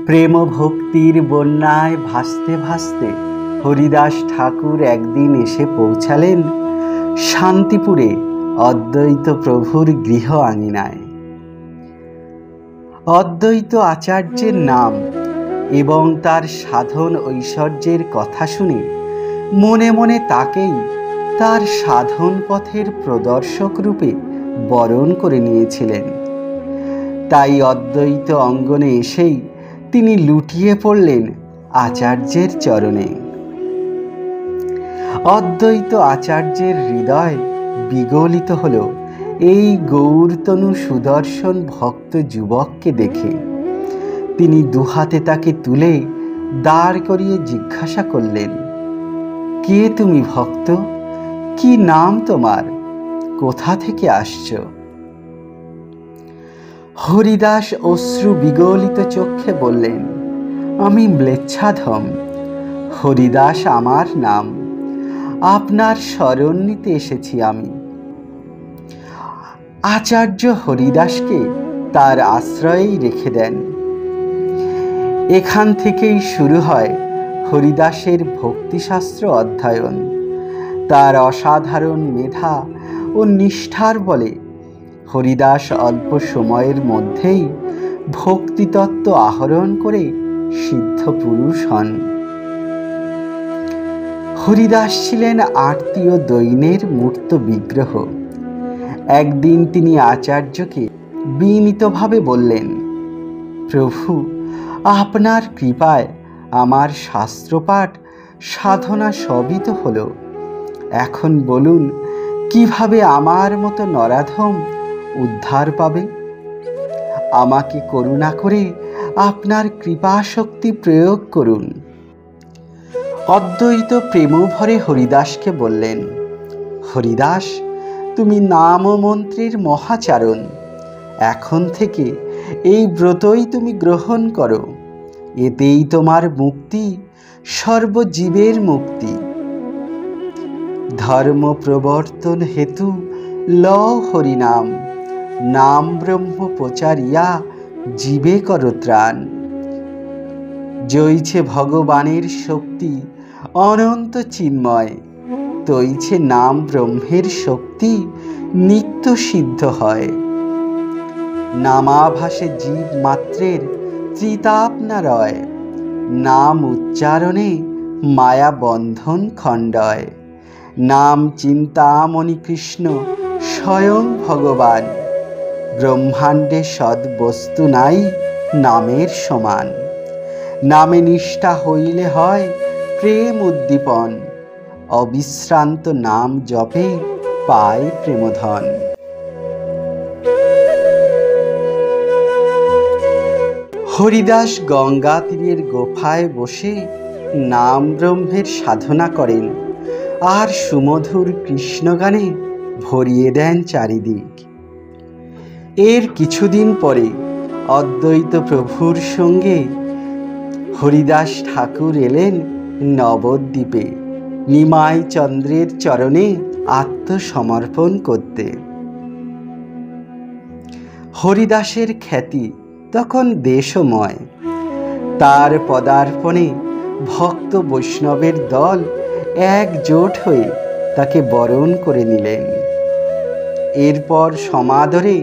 প্রেম ভক্তির বন্যায় ভাসতে ভাসতে হরিদাস ঠাকুর একদিন এসে পৌঁছালেন শান্তিপুরে অদ্বৈত প্রভুর গৃহ আঙিনায়। অদ্বৈত আচার্যের নাম এবং তার সাধন ঐশ্বর্যের কথা শুনে মনে মনে তাকেই তার সাধন পথের প্রদর্শক রূপে বরণ করে নিয়েছিলেন। তাই অদ্বৈত অঙ্গনে এসেই তিনি লুটিয়ে পড়লেন আচার্যের চরণে। অদ্বৈত আচার্যের হৃদয় বিগলিত হল এই গৌরতনু সুদর্শন ভক্ত যুবককে দেখে। তিনি দুহাতে তাকে তুলে দাঁড় করিয়ে জিজ্ঞাসা করলেন, কে তুমি ভক্ত? কি নাম তোমার? কোথা থেকে আসছো? হরিদাস অশ্রু বিগলিত চক্ষে বললেন, আমি ম্লেচ্ছাধম। হরিদাস আমার নাম। আপনার শরণ নিতে এসেছি আমি। আচার্য হরিদাসকে তার আশ্রয়েই রেখে দেন। এখান থেকেই শুরু হয় হরিদাসের ভক্তিশাস্ত্র অধ্যয়ন। তার অসাধারণ মেধা ও নিষ্ঠার বলে হরিদাস অল্প সময়ের মধ্যেই ভক্তিতত্ত্ব আহরণ করে সিদ্ধ পুরুষ হন। হরিদাস ছিলেন আত্মীয় দৈন্যের মূর্ত বিগ্রহ। একদিন তিনি আচার্যকে বিনীতভাবে বললেন, প্রভু, আপনার কৃপায় আমার শাস্ত্রপাঠ সাধনা সবই তো হলো। এখন বলুন, কিভাবে আমার মতো নরাধম উদ্ধার পাবে? আমাকে করুণা করে আপনার কৃপা শক্তি প্রয়োগ করুন। অদ্বৈত প্রেমভরে হরিদাসকে বললেন, হরিদাস, তুমি নাম ও মন্ত্রের মহাচারণ। এখন থেকে এই ব্রতই তুমি গ্রহণ করো। এতেই তোমার মুক্তি, সর্বজীবের মুক্তি। ধর্ম প্রবর্তন হেতু লও হরিনাম, নাম ব্রহ্ম প্রচারিয়া জীবে করো ত্রাণ। জয়ছে ভগবানের শক্তি অনন্ত চিন্ময়, তৈছে নাম ব্রহ্মের শক্তি নিত্য সিদ্ধ হয়। নামাভাসে জীব মাত্রের ত্রিতাপ না রয়, নাম উচ্চারণে মায়া বন্ধন খণ্ডয়। নাম চিন্তামণি কৃষ্ণ স্বয়ং ভগবান, ব্রহ্মাণ্ডে সদ্বস্তু নাই নামের সমান। নামে নিষ্ঠা হইলে হয় প্রেম উদ্দীপন, অবিশ্রান্ত নাম জপে পায় প্রেমধন। হরিদাস গঙ্গা তীরের গোফায় বসে নাম ব্রহ্মের সাধনা করেন আর সুমধুর কৃষ্ণগানে ভরিয়ে দেন চারিদিক। এর কিছুদিন পরে অদ্বৈত প্রভুর সঙ্গে হরিদাস ঠাকুর এলেন নবদ্বীপে নিমাই চন্দ্রের চরণে আত্মসমর্পণ করতে। হরিদাসের খ্যাতি তখন দেশময়। তার পদার্পণে ভক্ত বৈষ্ণবের দল একজোট হয়ে তাকে বরণ করে নিলেন। এরপর সমাদরে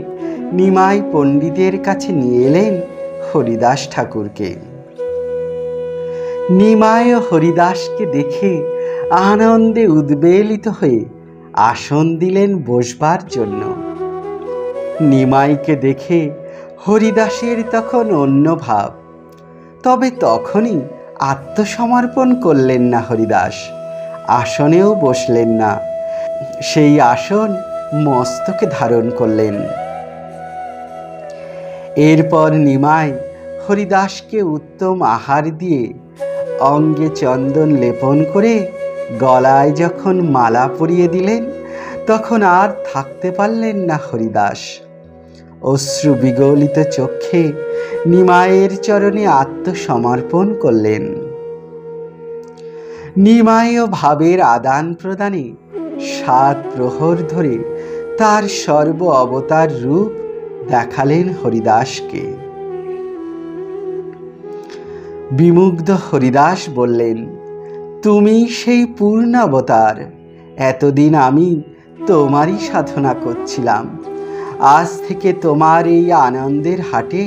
নিমাই পণ্ডিতের কাছে নিয়ে এলেন হরিদাস ঠাকুরকে। নিমাই ও হরিদাসকে দেখে আনন্দে উদ্বেলিত হয়ে আসন দিলেন বসবার জন্য। নিমাইকে দেখে হরিদাসের তখন অন্য ভাব। তবে তখনই আত্মসমর্পণ করলেন না হরিদাস, আসনেও বসলেন না, সেই আসন মস্তকে ধারণ করলেন। এরপর নিমাই হরিদাসকে উত্তম আহার দিয়ে অঙ্গে চন্দন লেপন করে গলায় যখন মালা পরিয়ে দিলেন, তখন আর থাকতে পারলেন না হরিদাস। অশ্রু বিগলিত চক্ষে নিমাইয়ের চরণে আত্মসমর্পণ করলেন। নিমাই ও ভাবের আদান প্রদানে 7 প্রহর ধরে তার সর্ব অবতার রূপ দেখালেন হরিদাসকে। বিমুগ্ধ হরিদাস বললেন, তুমি সেই পূর্ণাবতার। এতদিন আমি তোমারই সাধনা করছিলাম। আজ থেকে তোমার এই আনন্দের হাটে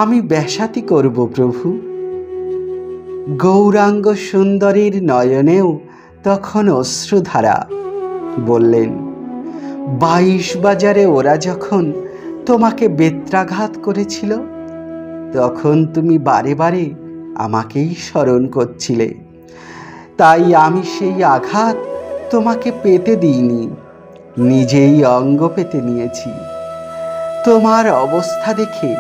আমি ব্যাসাতি করব প্রভু। গৌরাঙ্গ সুন্দরীর নয়নেও তখন অশ্রুধারা। বললেন, 22 বাজারে ওরা যখন তোমাকে বেত্রাঘাত করেছিল, তখন তুমি বারে বারে আমাকেই স্মরণ করছিলে। তাই আমি সেই আঘাত তোমাকে পেতে দিইনি, নিজেই অঙ্গ পেতে নিয়েছি। তোমার অবস্থা দেখে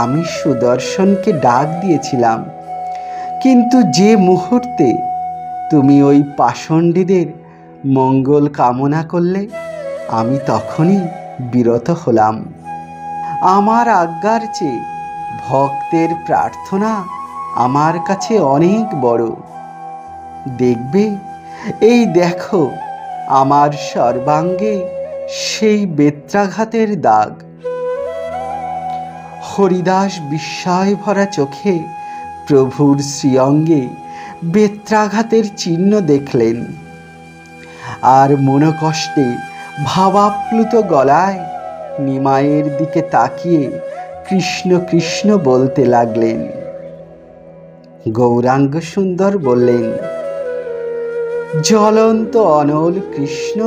আমি সুদর্শনকে ডাক দিয়েছিলাম, কিন্তু যে মুহূর্তে তুমি ওই পাষণ্ডীদের মঙ্গল কামনা করলে, আমি তখনই বিরত হলাম। আমার আজ্ঞার চেয়ে ভক্তের প্রার্থনা আমার কাছে অনেক বড়। দেখবে, এই দেখো আমার সর্বাঙ্গে সেই বেত্রাঘাতের দাগ। হরিদাস বিস্ময় ভরা চোখে প্রভুর শ্রীঅঙ্গে বেত্রাঘাতের চিহ্ন দেখলেন, আর মনোকষ্টে ভাবাপ্লুত গলায় নিমাইয়ের দিকে তাকিয়ে কৃষ্ণ কৃষ্ণ বলতে লাগলেন। গৌরাঙ্গ সুন্দর বললেন, জ্বলন্ত অনল কৃষ্ণ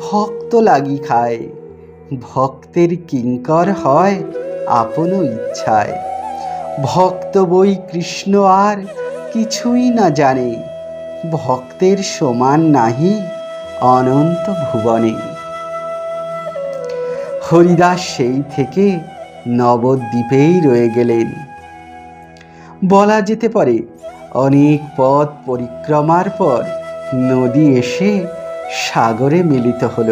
ভক্ত লাগি খায়, ভক্তের কিঙ্কর হয় আপন ইচ্ছায়। ভক্ত বই কৃষ্ণ আর কিছুই না জানে, ভক্তের সমান নাহি অনন্ত ভুবনে। হরিদাস সেই থেকে নবদ্বীপেই রয়ে গেলেন। বলা যেতে পারে, অনেক পথ পরিক্রমার পর নদী এসে সাগরে মিলিত হল।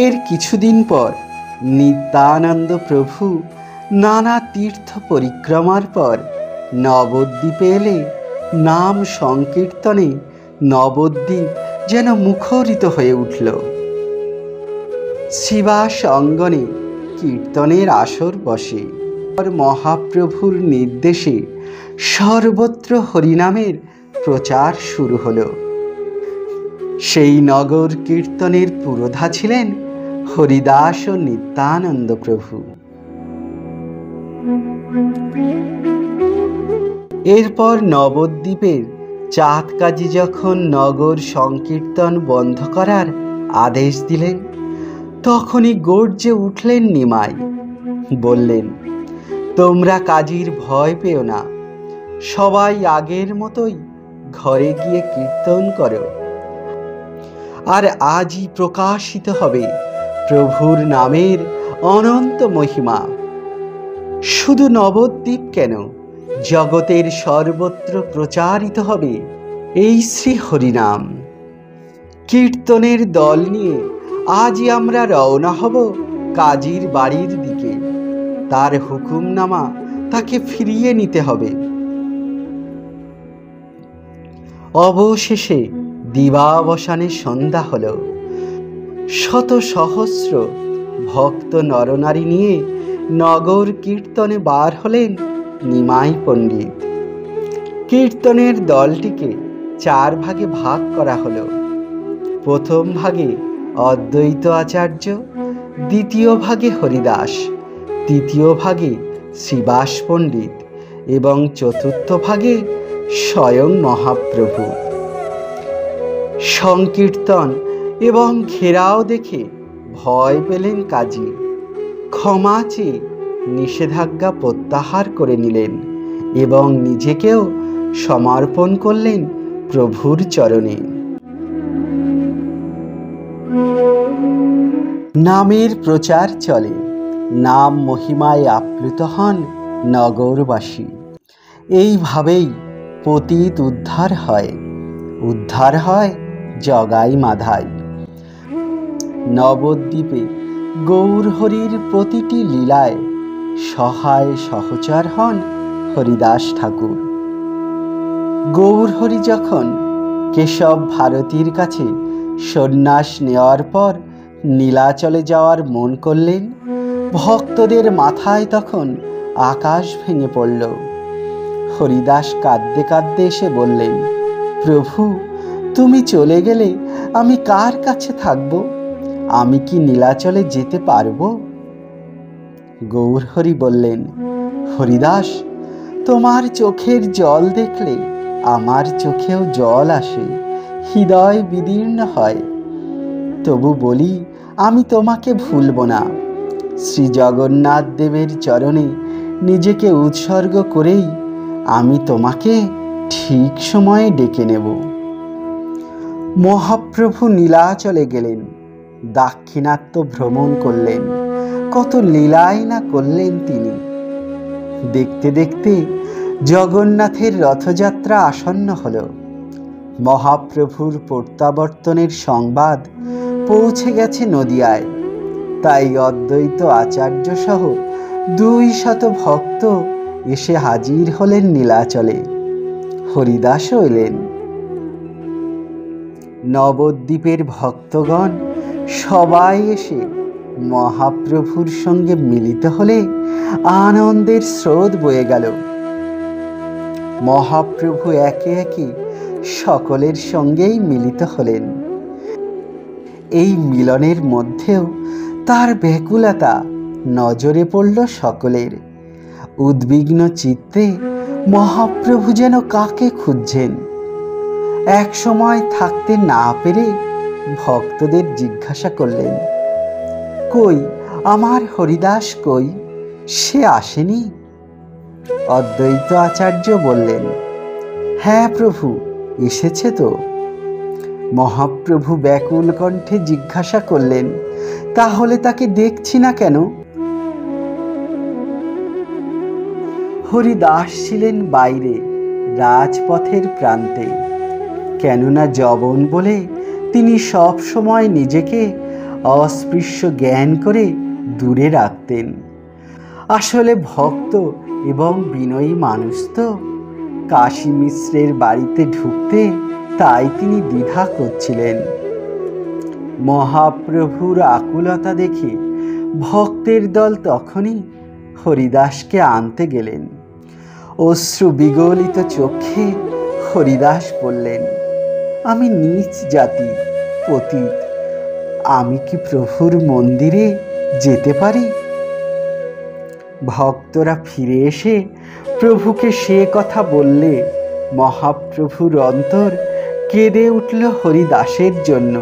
এর কিছুদিন পর নিত্যানন্দ প্রভু নানা তীর্থ পরিক্রমার পর নবদ্বীপে এলে নাম সংকীর্তনে নবদ্বীপ যেন মুখরিত হয়ে উঠল। শ্রীবাস অঙ্গনে কীর্তনের আসর বসে। মহাপ্রভুর নির্দেশে সর্বত্র হরিনামের প্রচার শুরু হলো। সেই নগর কীর্তনের পুরোধা ছিলেন হরিদাস ও নিত্যানন্দ প্রভু। এরপর নবদ্বীপের চাঁদ কাজী যখন নগর সংকীর্তন বন্ধ করার আদেশ দিলেন, তখনই গর্জে উঠলেন নিমাই। বললেন, তোমরা কাজীর ভয় পেও না, সবাই আগের মতোই ঘরে গিয়ে কীর্তন করো। আর আজই প্রকাশিত হবে প্রভুর নামের অনন্ত মহিমা। শুধু নবদ্বীপ কেন, জগতের সর্বত্র প্রচারিত হবে এই শ্রী হরিনাম। কীর্তনের দল নিয়ে আজই আমরা রওনা হব কাজীর বাড়ির দিকে। তার হুকুমনামা তাকে ফিরিয়ে নিতে হবে। অবশেষে দিবাবসানে সন্ধ্যা হল। শত সহস্র ভক্ত নরনারী নিয়ে নগর কীর্তনে বার হলেন নিমাই পণ্ডিত। কীর্তনের দলটিকে 4 ভাগে ভাগ করা হলো। প্রথম ভাগে অদ্বৈত আচার্য, দ্বিতীয় ভাগে হরিদাস, তৃতীয় ভাগে শ্রীবাস পণ্ডিত এবং চতুর্থ ভাগে স্বয়ং মহাপ্রভু। সংকীর্তন এবং ঘেরাও দেখে ভয় পেলেন কাজী। ক্ষমা চেয়ে নিষেধাজ্ঞা প্রত্যাহার করে নিলেন এবং নিজেকেও সমর্পণ করলেন প্রভুর চরণে। নামের প্রচার চলে, নাম মহিমায় আপ্লুত হন নগরবাসী। এইভাবেই পতিত উদ্ধার হয়, উদ্ধার হয় জগাই মাধাই। নবদ্বীপে গৌরহরির প্রতিটি লীলায় সহায় সহচর হন হরিদাস ঠাকুর। গৌরহরি যখন কেশব ভারতীর কাছে সন্ন্যাস নেওয়ার পর নীলাচলে যাওয়ার মন করলেন। ভক্তদের মাথায় তখন আকাশ ভেঙে পড়ল। হরিদাস কাঁদতে কাঁদতে এসে বললেন, প্রভু, তুমি চলে গেলে আমি কার কাছে থাকব? আমি কি নীলাচলে যেতে পারবো? গৌরহরি বললেন, হরিদাস, তোমার চোখের জল দেখলে আমার চোখেও জল আসে, হৃদয় বিদীর্ণ হয়। তবু বলি, আমি তোমাকে ভুলব না। শ্রী জগন্নাথ দেবের চরণে নিজেকে উৎসর্গ করেই আমি তোমাকে ঠিক সময়ে ডেকে নেব। মহাপ্রভু নীলাচলে গেলেন, দাক্ষিণাত্য ভ্রমণ করলেন, কত লীলাই না করলেন তিনি। দেখতে দেখতে জগন্নাথের রথযাত্রা আসন্ন হল। মহাপ্রভুর প্রত্যাবর্তনের সংবাদ পৌঁছে গেছে নদিয়ায়। তাই অদ্বৈত আচার্য সহ 200 ভক্ত এসে হাজির হলেন নীলাচলে। হরিদাসও এলেন। নবদ্বীপের ভক্তগণ সবাই এসে মহাপ্রভুর সঙ্গে মিলিত হলে আনন্দের স্রোত বয়ে গেল। মহাপ্রভু একে একে সকলের সঙ্গেই মিলিত হলেন। এই মিলনের মধ্যেও তার ব্যাকুলতা নজরে পড়ল সকলের। উদ্বিগ্ন চিত্তে মহাপ্রভু যেন কাকে খুঁজছেন। এক সময় থাকতে না পেরে ভক্তদের জিজ্ঞাসা করলেন, কই আমার হরিদাস, কই? সে আসেনি? অদ্বৈত আচার্য বললেন, হ্যাঁ প্রভু, এসেছে তো। মহাপ্রভু ব্যাকুল কণ্ঠে জিজ্ঞাসা করলেন, তাহলে তাকে দেখছি না কেন? হরিদাস ছিলেন বাইরে, রাজপথের প্রান্তে। কেননা যবন বলে তিনি সব সময় নিজেকে অস্পৃশ্য জ্ঞান করে দূরে রাখতেন। আসলে ভক্ত এবং বিনয়ী মানুষ তো। কাশী মিশ্রের বাড়িতে ঢুকতে তাই তিনি দ্বিধা করছিলেন। মহাপ্রভুর আকুলতা দেখে ভক্তের দল তখনই হরিদাসকে আনতে গেলেন। অশ্রু বিগলিত চোখে হরিদাস বললেন, আমি নীচ জাতি, পতিত, আমি কি প্রভুর মন্দিরে যেতে পারি? ভক্তরা ফিরে এসে প্রভুকে সে কথা বললে মহাপ্রভুর অন্তর কেঁদে উঠল হরিদাসের জন্য।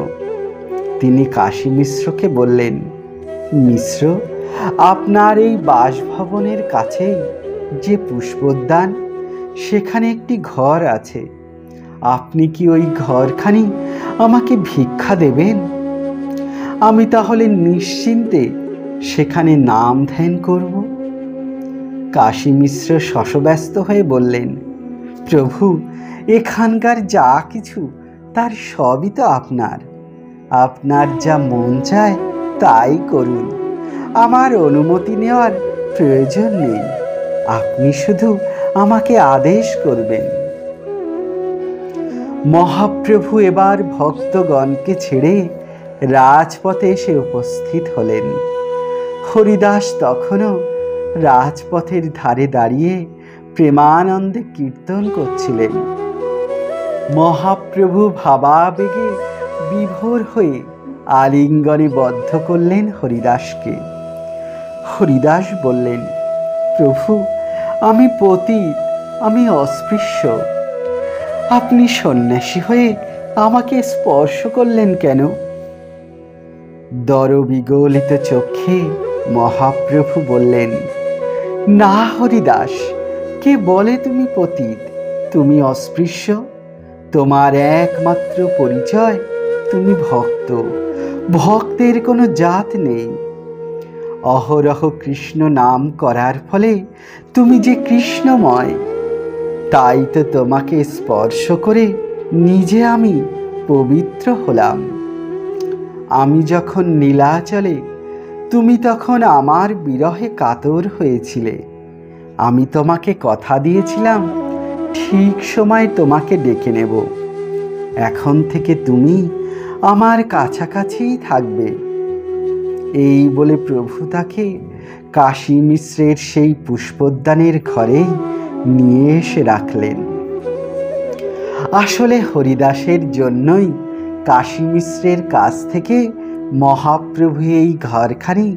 তিনি কাশী মিশ্রকে বললেন, মিশ্র, আপনার এই বাসভবনের কাছেই যে পুষ্পোদ্যান, সেখানে একটি ঘর আছে। আপনি কি ওই ঘরখানি আমাকে ভিক্ষা দেবেন? আমি তাহলে নিশ্চিন্তে সেখানে নাম ধ্যান করব। কাশী মিশ্র শশব্যস্ত হয়ে বললেন, প্রভু, এখানকার যা কিছু তার সবই তো আপনার। আপনার যা মন চায় তাই করুন, আমার অনুমতি নেওয়ার প্রয়োজন নেই। আপনি শুধু আমাকে আদেশ করবেন। মহাপ্রভু এবার ভক্তগণকে ছেড়ে রাজপথে এসে উপস্থিত হলেন। হরিদাস তখনও রাজপথের ধারে দাঁড়িয়ে প্রেমানন্দে কীর্তন করছিলেন। মহাপ্রভু ভাবাবেগে বিভোর হয়ে আলিঙ্গনে বদ্ধ করলেন হরিদাসকে। হরিদাস বললেন, প্রভু, আমি পতিত, আমি অস্পৃশ্য। আপনি সন্ন্যাসী হয়ে আমাকে স্পর্শ করলেন কেন? দরবিগলিত চোখে মহাপ্রভু বললেন, না হরিদাস, কে বলে তুমি পতিত, তুমি অস্পৃশ্য? তোমার একমাত্র পরিচয় তুমি ভক্ত। ভক্তের কোনো জাত নেই। অহরহ কৃষ্ণ নাম করার ফলে তুমি যে কৃষ্ণময়, তাই তো তোমাকে স্পর্শ করে নিজে আমি পবিত্র হলাম। আমি যখন নীলাচলে, তুমি তখন আমার বিরহে কাতর হয়েছিলে। আমি তোমাকে কথা দিয়েছিলাম ঠিক সময় তোমাকে ডেকে নেব। এখন থেকে তুমি আমার কাছাকাছিই থাকবে। এই বলে প্রভু তাকে কাশী মিশ্রের সেই পুষ্পোদ্যানের ঘরেই নিয়ে এসে রাখলেন। আসলে হরিদাসের জন্যই কাশী মিশ্রের কাছ থেকে মহাপ্রভু এই ঘরখানি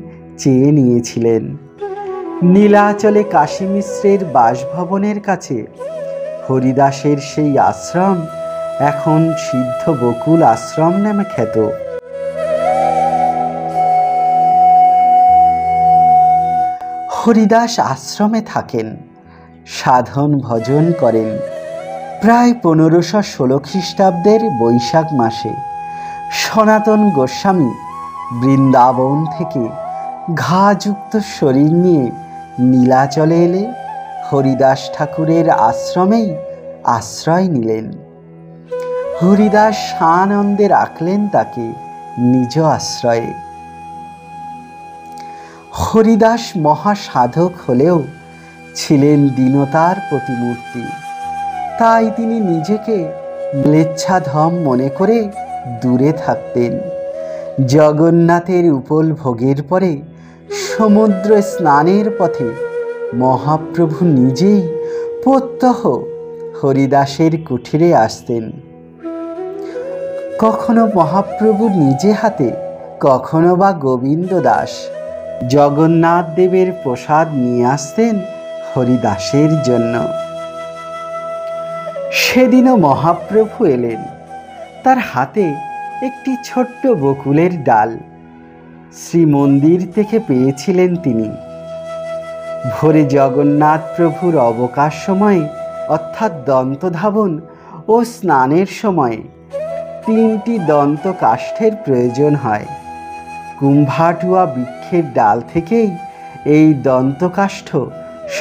চেয়ে নিয়েছিলেন। নীলাচলে কাশী মিশ্রের বাসভবনের কাছে হরিদাসের সেই আশ্রম এখন সিদ্ধ বকুল আশ্রম নামে খ্যাত। হরিদাস আশ্রমে থাকেন, সাধন ভজন করেন। প্রায় 1516 খ্রিস্টাব্দের বৈশাখ মাসে সনাতন গোস্বামী বৃন্দাবন থেকে ঘাযুক্ত শরীর নিয়ে নীলাচলে এলে হরিদাস ঠাকুরের আশ্রমেই আশ্রয় নিলেন। হরিদাস সানন্দে রাখলেন তাকে নিজ আশ্রয়ে। হরিদাস মহাসাধক হলেও ছিলেন দীনতার প্রতিমূর্তি। তাই তিনি নিজেকে ম্লেচ্ছাধম মনে করে দূরে থাকতেন। জগন্নাথের উপল ভোগের পরে সমুদ্র স্নানের পথে মহাপ্রভু নিজেই প্রত্যহ হরিদাসের কুঠিরে আসতেন। কখনো মহাপ্রভু নিজে হাতে, কখনো বা গোবিন্দ দাস জগন্নাথ দেবের প্রসাদ নিয়ে আসতেন হরিদাসের জন্য। সেদিনও মহাপ্রভু এলেন। তার হাতে একটি ছোট্ট বকুলের ডাল শ্রীমন্দির থেকে পেয়েছিলেন তিনি। ভোরে জগন্নাথ প্রভুর অবকাশ সময়ে অর্থাৎ দন্তধাবন ও স্নানের সময়ে 3টি দন্ত কাষ্ঠের প্রয়োজন হয়। কুম্ভাটুয়া বৃক্ষের ডাল থেকেই এই দন্তকাষ্ঠ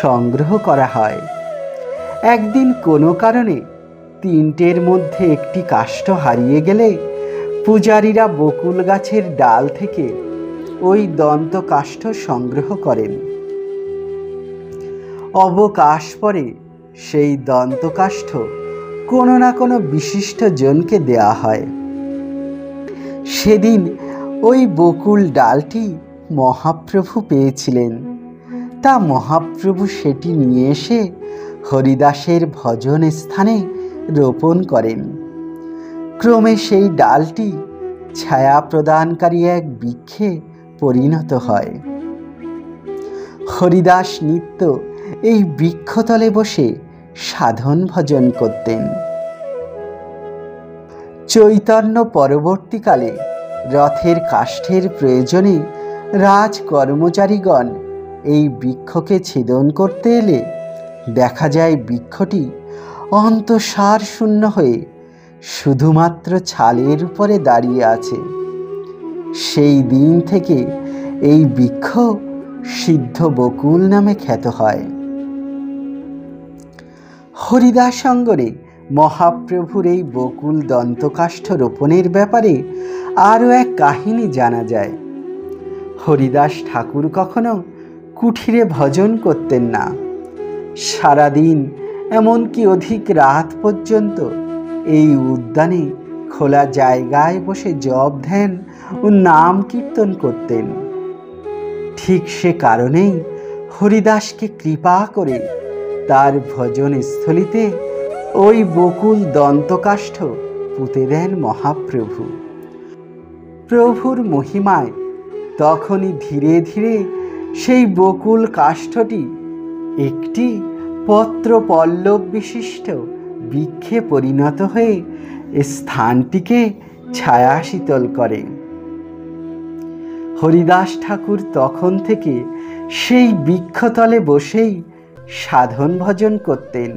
সংগ্রহ করা হয়। একদিন কোনো কারণে 3টের মধ্যে একটি কাষ্ঠ হারিয়ে গেলে পূজারীরা বকুল গাছের ডাল থেকে ওই দন্ত কাষ্ঠ সংগ্রহ করেন। অবকাশ পরে সেই দন্ত কাষ্ঠ কোনো না কোনো বিশিষ্ট জনকে দেয়া হয়। সেদিন ওই বকুল ডালটি মহাপ্রভু পেয়েছিলেন। তা মহাপ্রভু সেটি নিয়ে এসে হরিদাসের ভজন স্থানে রোপণ করেন। ক্রমে সেই ডালটি ছায়া প্রদানকারী এক বৃক্ষে পরিণত হয়। হরিদাস নিত্য এই বৃক্ষতলে বসে সাধন ভজন করতেন। চৈতন্য পরবর্তীকালে রথের কাষ্ঠের প্রয়োজনে রাজ কর্মচারীগণ এই বৃক্ষকে ছেদন করতে এলে দেখা যায় বৃক্ষটি অন্তঃসার শূন্য হয়ে শুধুমাত্র ছালের উপরে দাঁড়িয়ে আছে। সেই দিন থেকে এই বৃক্ষ সিদ্ধ বকুল নামে খ্যাত হয়। হরিদাস অঙ্গরে মহাপ্রভুর এই বকুল দন্তকাষ্ঠ রোপণের ব্যাপারে আরও এক কাহিনী জানা যায়। হরিদাস ঠাকুর কখনো কুঠিরে ভজন করতেন না। সারাদিন এমনকি অধিক রাত পর্যন্ত এই উদ্যানে খোলা জায়গায় বসে জপ ধ্যান ও নাম কীর্তন করতেন। ঠিক সে কারণেই হরিদাসকে কৃপা করে তার ভজন স্থলিতে ওই বকুল দন্তকাষ্ঠ পুঁতে দেন মহাপ্রভু। প্রভুর মহিমায় তখনই ধীরে ধীরে সেই বকুল কাষ্ঠটি একটি পত্র পল্লব বিশিষ্ট বৃক্ষে পরিণত হয়ে স্থানটিকে ছায়া শীতল করে। হরিদাস ঠাকুর তখন থেকে সেই বৃক্ষতলে বসেই সাধন ভজন করতেন।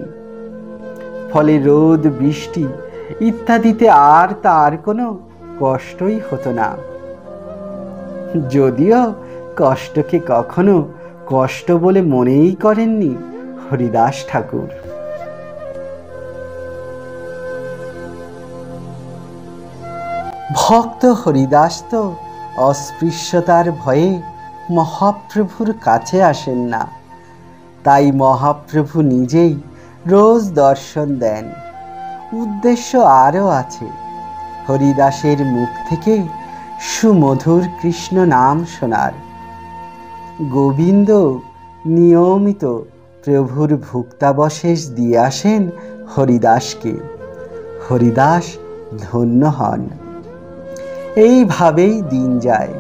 ফলে রোদ বৃষ্টি ইত্যাদিতে আর তার কোনো কষ্টই হতো না। যদিও কষ্টকে কখনো কষ্ট বলে মনেই করেননি হরিদাস ঠাকুর। ভক্ত হরিদাস তো অস্পৃশ্যতার ভয়ে মহাপ্রভুর কাছে আসেন না। তাই মহাপ্রভু নিজেই রোজ দর্শন দেন। উদ্দেশ্য আরও আছে। হরিদাসের মুখ থেকে সুমধুর কৃষ্ণ নাম শোনার। গোবিন্দ নিয়মিত প্রভুর ভুক্তাবশেষ দিয়ে আসেন হরিদাসকে। হরিদাস ধন্য হন। এইভাবেই দিন যায়।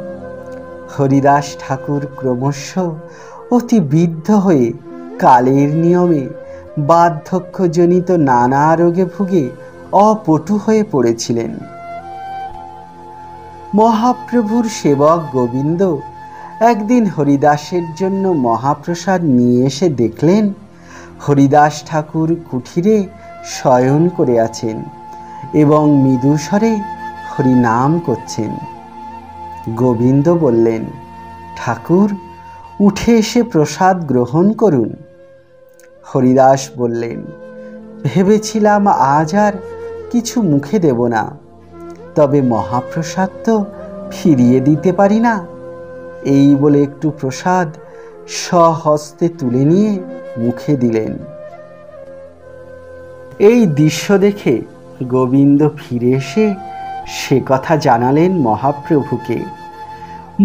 হরিদাস ঠাকুর ক্রমশ অতি বৃদ্ধ হয়ে কালের নিয়মে বার্ধক্যজনিত নানা রোগে ভুগে অপটু হয়ে পড়েছিলেন। মহাপ্রভুর সেবক গোবিন্দ একদিন হরিদাসের জন্য মহাপ্রসাদ নিয়ে এসে দেখলেন হরিদাস ঠাকুর কুঠিরে শয়ন করে আছেন এবং মৃদুস্বরে হরিনাম করছেন। গোবিন্দ বললেন, ঠাকুর, উঠে এসে প্রসাদ গ্রহণ করুন। হরিদাস বললেন, ভেবেছিলাম আজ আর কিছু মুখে দেব না, তবে মহাপ্রসাদ তো ফিরিয়ে দিতে পারি না। এই বলে একটু প্রসাদ স্বহস্তে তুলে নিয়ে মুখে দিলেন। এই দৃশ্য দেখে গোবিন্দ ফিরে এসে সে কথা জানালেন মহাপ্রভুকে।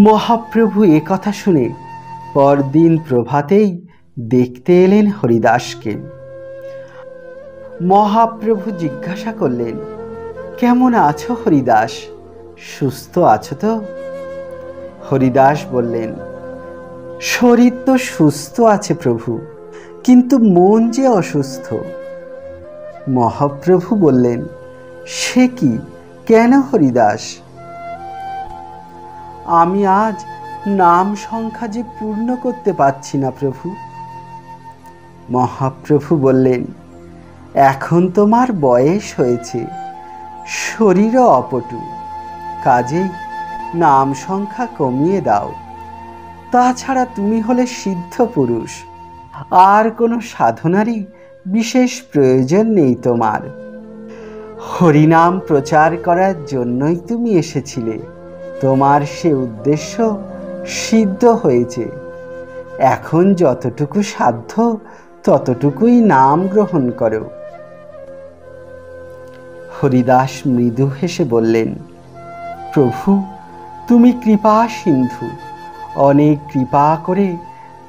মহাপ্রভু এ কথা শুনে পরদিন প্রভাতেই দেখতে এলেন হরিদাসকে। মহাপ্রভু জিজ্ঞাসা করলেন, কেমন আছো হরিদাস? সুস্থ আছো তো? হরিদাস বললেন, শরীর তো সুস্থ আছে প্রভু, কিন্তু মন যে অসুস্থ। মহাপ্রভু বললেন, সে কি, কেন হরিদাস? আমি আজ নাম সংখ্যা যে পূর্ণ করতে পারছি না প্রভু। মহাপ্রভু বললেন, এখন তোমার বয়স হয়েছে, শরীরও অপটু, কাজেই নাম সংখ্যা কমিয়ে দাও। তাছাড়া তুমি হলে সিদ্ধ পুরুষ, আর কোনো সাধনারই বিশেষ প্রয়োজন নেই তোমার। হরিনাম প্রচার করার জন্যই তুমি এসেছিলে, তোমার সে উদ্দেশ্য সিদ্ধ হয়েছে। এখন যতটুকু সাধ্য ততটুকুই নাম গ্রহণ করো। হরিদাস মৃদু হেসে বললেন, প্রভু, তুমি কৃপা সিন্ধু, অনেক কৃপা করে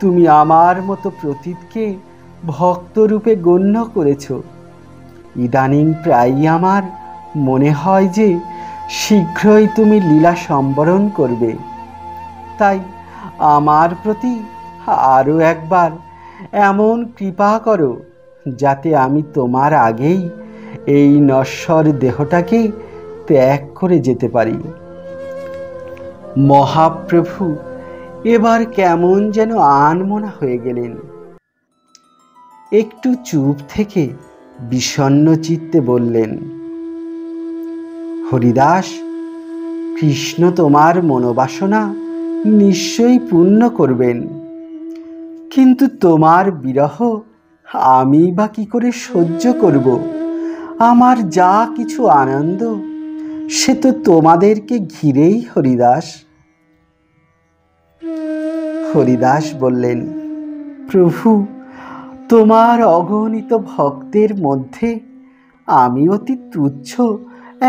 তুমি আমার মতো প্রতীতকে ভক্তরূপে গণ্য করেছ। ইদানিং প্রায়ই আমার মনে হয় যে শীঘ্রই তুমি লীলা সম্বরণ করবে। তাই আমার প্রতি আরও একবার এমন কৃপা করো যাতে আমি তোমার আগেই এই নশ্বর দেহটাকে ত্যাগ করে যেতে পারি। মহাপ্রভু এবার কেমন যেন আনমনা হয়ে গেলেন। একটু চুপ থেকে বিষণ্ণ চিত্তে বললেন, হরিদাস, কৃষ্ণ তোমার মনোবাসনা নিশ্চয়ই পূর্ণ করবেন, কিন্তু তোমার বিরহ আমি বা কি করে সহ্য করব? আমার যা কিছু আনন্দ সে তো তোমাদেরকে ঘিরেই হরিদাস। হরিদাস বললেন, প্রভু, তোমার অগণিত ভক্তের মধ্যে আমি অতি তুচ্ছ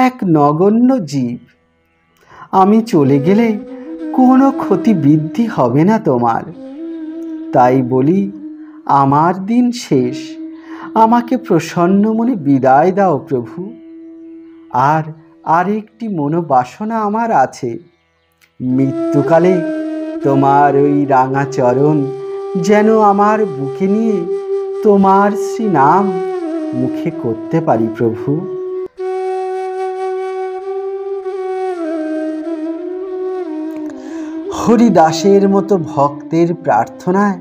এক নগণ্য জীব। আমি চলে গেলে কোনো ক্ষতি বৃদ্ধি হবে না তোমার। তাই বলি, আমার দিন শেষ, আমাকে প্রসন্ন মনে বিদায় দাও প্রভু। আর আরেকটি মনোবাসনা আমার আছে, মৃত্যুকালে তোমার ওই রাঙা চরণ যেন আমার বুকে নিয়ে তোমার শ্রীনাম মুখে করতে পারি প্রভু। হরিদাসের মতো ভক্তের প্রার্থনায়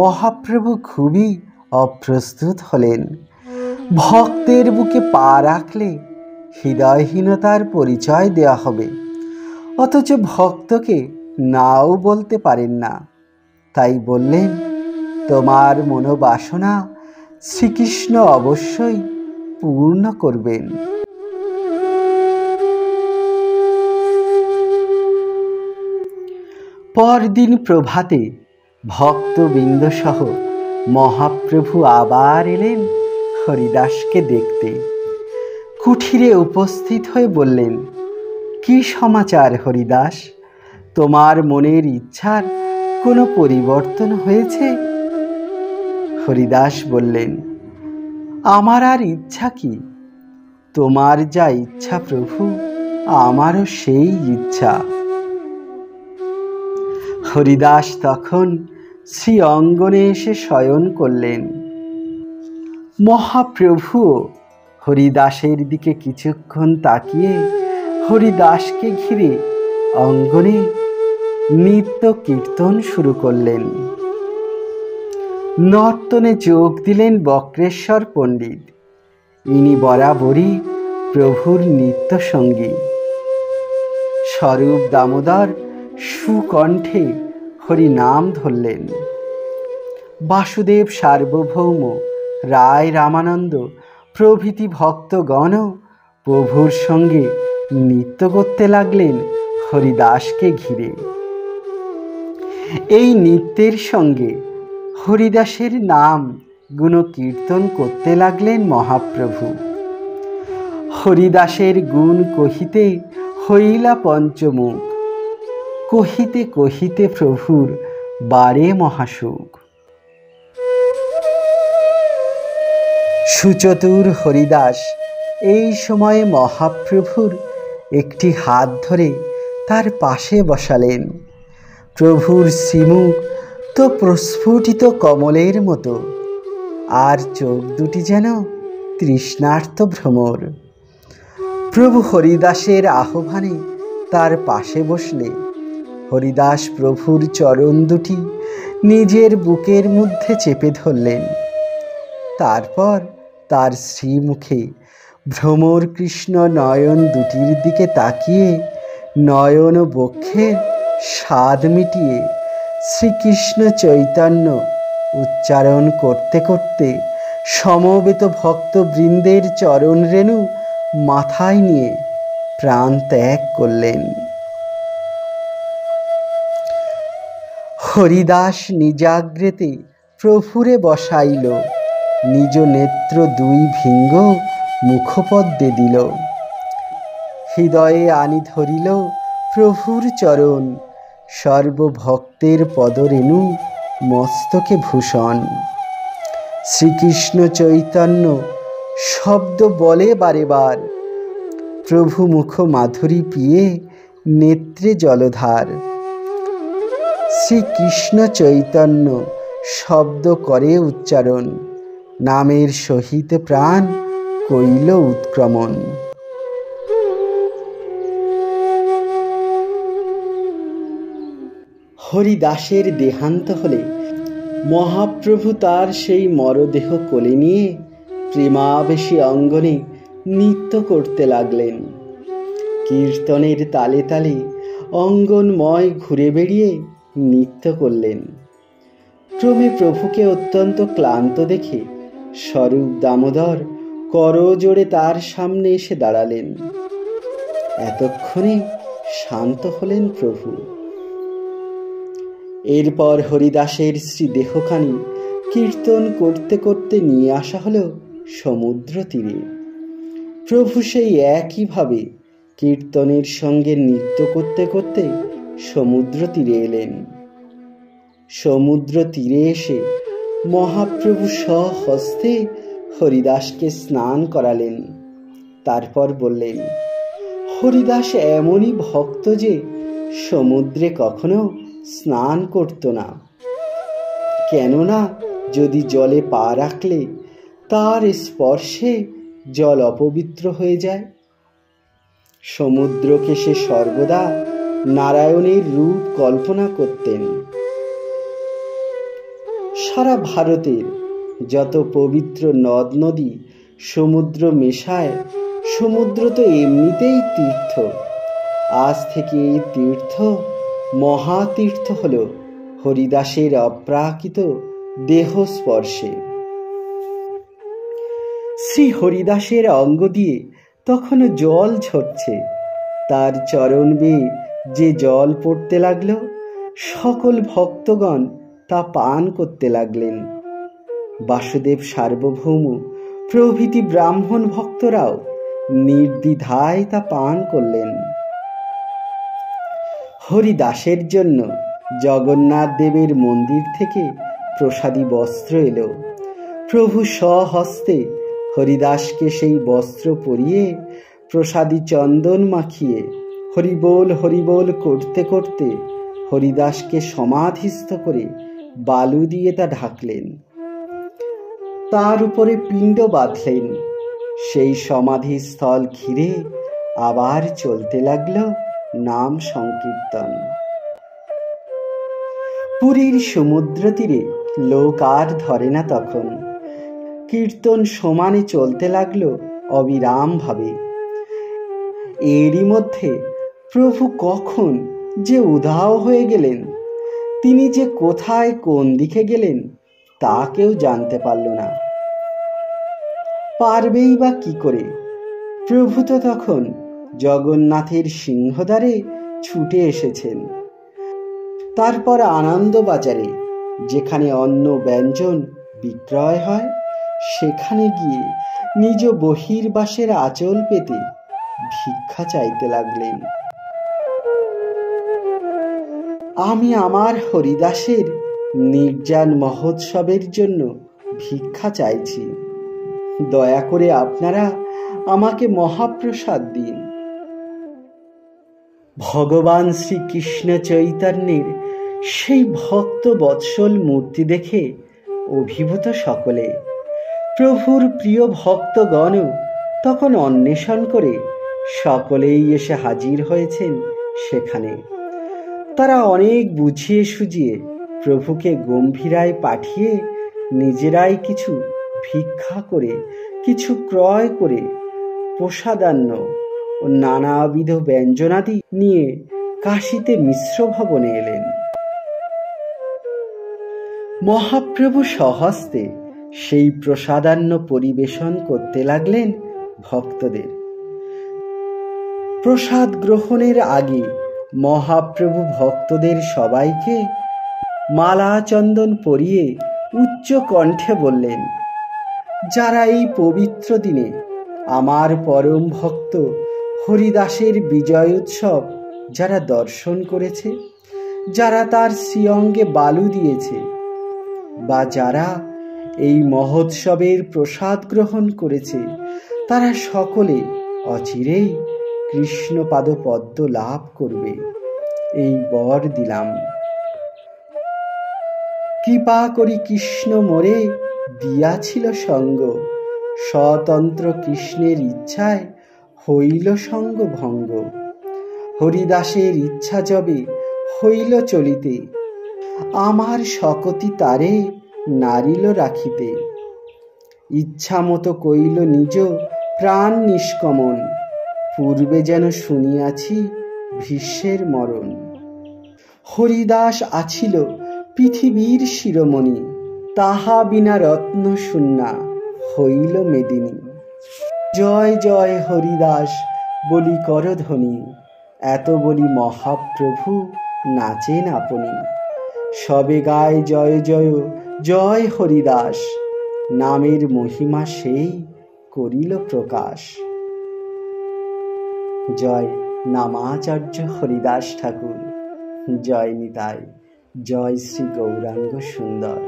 মহাপ্রভু খুবই অপ্রস্তুত হলেন। ভক্তের বুকে পা রাখলে হৃদয়হীনতার পরিচয় দেওয়া হবে, অথচ ভক্তকে নাও বলতে পারেন না। তাই বললেন, তোমার মনোবাসনা শ্রীকৃষ্ণ অবশ্যই পূর্ণ করবেন। পরদিন প্রভাতে ভক্তবৃন্দ সহ মহাপ্রভু আবার এলেন হরিদাসকে দেখতে। কুঠিরে উপস্থিত হয়ে বললেন, কি সমাচার হরিদাস? তোমার মনের ইচ্ছার কোনো পরিবর্তন হয়েছে? হরিদাস বললেন, আমার আর ইচ্ছা কি? তোমার যা ইচ্ছা প্রভু, আমারও সেই ইচ্ছা। হরিদাস তখন শ্রী অঙ্গনে এসে শয়ন করলেন। মহাপ্রভুও হরিদাসের দিকে কিছুক্ষণ তাকিয়ে হরিদাসকে ঘিরে অঙ্গনে নিত্য কীর্তন শুরু করলেন। নর্তনে যোগ দিলেন বক্রেশ্বর পণ্ডিত। ইনি বরাবরই প্রভুর নিত্য সঙ্গী। স্বরূপ দামোদর সুকণ্ঠে হরি নাম ধরলেন। বাসুদেব সার্বভৌম, রায় রামানন্দ প্রভৃতি ভক্তগণ প্রভুর সঙ্গে নৃত্য করতে লাগলেন হরিদাসকে ঘিরে। এই নৃত্যের সঙ্গে হরিদাসের নাম গুণ কীর্তন করতে লাগলেন মহাপ্রভু। হরিদাসের গুণ কহিতে হইলা পঞ্চমুখ, কহিতে কহিতে প্রভুর বারে মহাসুখ। সুচতুর হরিদাস এই সময়ে মহাপ্রভুর একটি হাত ধরে তার পাশে বসালেন। প্রভুর শ্রীমুখ তো প্রস্ফুটিত কমলের মতো, আর চোখ দুটি যেন তৃষ্ণার্ত ভ্রমর। প্রভু হরিদাসের আহ্বানে তার পাশে বসলে হরিদাস প্রভুর চরণ দুটি নিজের বুকের মধ্যে চেপে ধরলেন। তারপর তার শ্রীমুখে ভ্রমর কৃষ্ণ নয়ন দুটির দিকে তাকিয়ে নয়ন বক্ষের স্বাদ মিটিয়ে শ্রীকৃষ্ণ চৈতন্য উচ্চারণ করতে করতে সমবেত ভক্তবৃন্দের চরণ রেণু মাথায় নিয়ে প্রাণ ত্যাগ করলেন। হরিদাস নিজাগ্রেতে প্রভুরে বসাইল, নিজ নেত্র দুই ভিঙ্গ মুখপদ্মে দিল। হৃদয়ে আনি ধরিল প্রভুর চরণ, সর্বভক্তের পদরেণু মস্তকে ভূষণ। শ্রীকৃষ্ণ চৈতন্য শব্দ বলে বারে বার, প্রভু মুখ মাধুরী পিয়ে নেত্রে জলধার। শ্রীকৃষ্ণ চৈতন্য শব্দ করে উচ্চারণ, নামের সহিত প্রাণ কইল উৎক্রমণ। হরিদাসের দেহান্ত হলে মহাপ্রভু তার সেই মরদেহ কোলে নিয়ে প্রেমাবেশী অঙ্গনে নৃত্য করতে লাগলেন। কীর্তনের তালে তালে অঙ্গনময় ঘুরে বেড়িয়ে নৃত্য করলেন। ক্রমে প্রভুকে অত্যন্ত ক্লান্ত দেখে স্বরূপ দামোদর করজোড়ে তার সামনে এসে দাঁড়ালেন। এতক্ষণে শান্ত হলেন প্রভু। এরপর হরিদাসের শ্রীদেহখানি কীর্তন করতে করতে নিয়ে আসা হলো সমুদ্র তীরে। প্রভু সেই একইভাবে কীর্তনের সঙ্গে নৃত্য করতে করতে সমুদ্র তীরে এলেন। সমুদ্র তীরে এসে মহাপ্রভু স্বহস্তে হরিদাসকে স্নান করালেন। তারপর বললেন, হরিদাস এমনই ভক্ত যে সমুদ্রে কখনো স্নান করত না, কেননা যদি জলে পা রাখলে তার স্পর্শে জল অপবিত্র হয়ে যায়। সমুদ্রকে সে সর্বদা নারায়ণের রূপ কল্পনা করতেন। সারা ভারতের যত পবিত্র নদ নদী সমুদ্র মেশায়, সমুদ্র তো এমনিতেই তীর্থ। আজ থেকে এই তীর্থ মহাতীর্থ হল হরিদাসের অপ্রাকৃত দেহ স্পর্শে। শ্রী হরিদাসের অঙ্গ দিয়ে তখনও জল ঝরছে। তার চরণ বেয়ে যে জল পড়তে লাগলো, সকল ভক্তগণ তা পান করতে লাগলেন। বাসুদেব সার্বভৌম প্রভৃতি ব্রাহ্মণ ভক্তরাও নির্দ্বিধায় তা পান করলেন। হরিদাসের জন্য জগন্নাথ দেবের মন্দির থেকে প্রসাদী বস্ত্র এলো। প্রভু স্বহস্তে হরিদাসকে সেই বস্ত্র পরিয়ে প্রসাদী চন্দন মাখিয়ে হরিবোল করতে করতে হরিদাসকে সমাধিস্থ করে বালু দিয়ে তা ঢাকলেন। তার উপরে পিণ্ড বাঁধলেন। সেই সমাধিস্থল ঘিরে আবার চলতে লাগলো নাম সংকীর্তন। পুরীর সমুদ্র তীরে লোক আর ধরে না তখন। কীর্তন সমানে চলতে লাগলো অবিরাম ভাবে। এরই মধ্যে প্রভু কখন যে উধাও হয়ে গেলেন, তিনি যে কোথায় কোন দিকে গেলেন তা কেউ জানতে পারল না। পারবেই বা কি করে? প্রভু তো তখন জগন্নাথের সিংহদ্বারে ছুটে এসেছেন। তারপর আনন্দবাজারে, যেখানে অন্ন ব্যঞ্জন বিক্রয় হয়, সেখানে গিয়ে নিজ বহির্বাসের আঁচল পেতে ভিক্ষা চাইতে লাগলেন। আমি আমার হরিদাসের নির্জান মহোৎসবের জন্য ভিক্ষা চাইছি, দয়া করে আপনারা আমাকে মহাপ্রসাদ দিন। ভগবান শ্রীকৃষ্ণ চৈতন্যের সেই ভক্ত বৎসল মূর্তি দেখে অভিভূত সকলে। প্রভুর প্রিয় ভক্তগণ তখন অন্বেষণ করে সকলেই এসে হাজির হয়েছেন সেখানে। তারা অনেক বুঝিয়ে সুঝিয়ে প্রভুকে গম্ভীরায় পাঠিয়ে নিজেরাই কিছু ভিক্ষা করে, কিছু ক্রয় করে প্রসাদান্ন ও নানাবিধ ব্যঞ্জনাদি নিয়ে কাশীতে মিশ্র ভবনে এলেন। মহাপ্রভু স্বহস্তে সেই প্রসাদান্ন পরিবেশন করতে লাগলেন ভক্তদের। প্রসাদ গ্রহণের আগে মহাপ্রভু ভক্তদের সবাইকে মালা চন্দন পরিয়ে উচ্চ কণ্ঠে বললেন, যারা এই পবিত্র দিনে আমার পরম ভক্ত হরিদাসের বিজয় উৎসব যারা দর্শন করেছে, যারা তার শ্রীঅঙ্গে বালু দিয়েছে, বা যারা এই মহোৎসবের প্রসাদ গ্রহণ করেছে, তারা সকলে অচিরেই কৃষ্ণপাদ পদ্ম লাভ করবে, এই বর দিলাম। কৃপা করি কৃষ্ণ মোরে দিয়াছিল সঙ্গ, স্বতন্ত্র কৃষ্ণের ইচ্ছায় হইল সঙ্গ ভঙ্গ। হরিদাসের ইচ্ছা যবে হইল চলিতে, আমার শকতি তারে নারিল রাখিতে। ইচ্ছা মতো কইল নিজ প্রাণ নিষ্কমন, পূর্বে যেন শুনিয়াছি ভীষ্মের মরণ। হরিদাস আছিল পৃথিবীর শিরোমণি, তাহা বিনা রত্ন শূন্যা হইল মেদিনী। জয় জয় হরিদাস বলি করধ্বনি, এত বলি মহাপ্রভু নাচেন আপনি। সবে গায় জয় জয় জয় হরিদাস, নামের মহিমা সেই করিল প্রকাশ। জয় নামাচার্য হরিদাস ঠাকুর, জয় নিতাই, জয় শ্রী গৌরাঙ্গ সুন্দর।